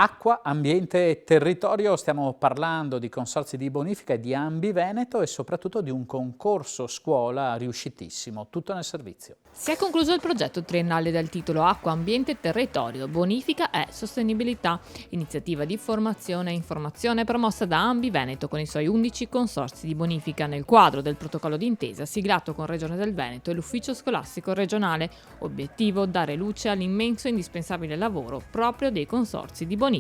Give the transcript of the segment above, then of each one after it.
Acqua, ambiente e territorio, stiamo parlando di consorzi di bonifica e di Ambi Veneto e soprattutto di un concorso scuola riuscitissimo, tutto nel servizio. Si è concluso il progetto triennale dal titolo Acqua, Ambiente e Territorio, Bonifica e Sostenibilità, iniziativa di formazione e informazione promossa da Ambi Veneto con i suoi 11 consorzi di bonifica nel quadro del protocollo d'intesa siglato con Regione del Veneto e l'Ufficio Scolastico Regionale. Obiettivo: dare luce all'immenso e indispensabile lavoro proprio dei consorzi di bonifica.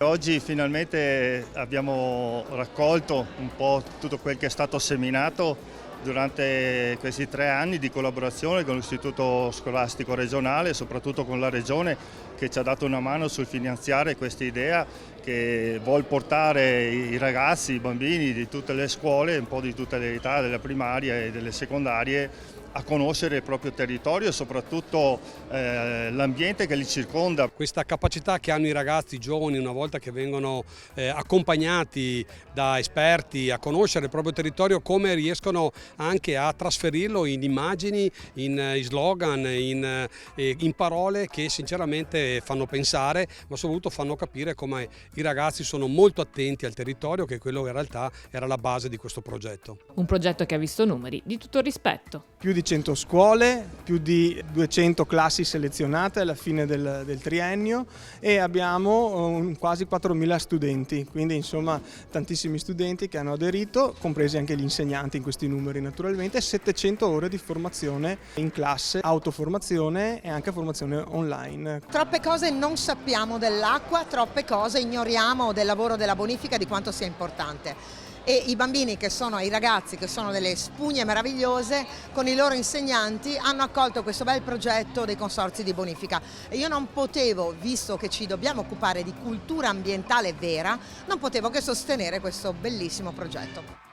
Oggi finalmente abbiamo raccolto un po' tutto quel che è stato seminato durante questi 3 anni di collaborazione con l'Istituto Scolastico Regionale e soprattutto con la Regione, che ci ha dato una mano sul finanziare questa idea che vuol portare i ragazzi, i bambini di tutte le scuole, un po' di tutte le età, delle primarie e delle secondarie, a conoscere il proprio territorio e soprattutto l'ambiente che li circonda. Questa capacità che hanno i ragazzi i giovani una volta che vengono accompagnati da esperti a conoscere il proprio territorio, come riescono anche a trasferirlo in immagini, in slogan, in parole che sinceramente fanno pensare, ma soprattutto fanno capire come i ragazzi sono molto attenti al territorio, che quello in realtà era la base di questo progetto. Un progetto che ha visto numeri di tutto rispetto. Più di 100 scuole, più di 200 classi selezionate alla fine del triennio e abbiamo quasi 4.000 studenti, quindi insomma tantissimi studenti che hanno aderito, compresi anche gli insegnanti in questi numeri naturalmente, 700 ore di formazione in classe, autoformazione e anche formazione online. Troppe cose non sappiamo dell'acqua, troppe cose ignoriamo del lavoro della bonifica, di quanto sia importante. E i bambini i ragazzi che sono delle spugne meravigliose, con i loro insegnanti hanno accolto questo bel progetto dei consorzi di bonifica. E io non potevo, visto che ci dobbiamo occupare di cultura ambientale vera, non potevo che sostenere questo bellissimo progetto.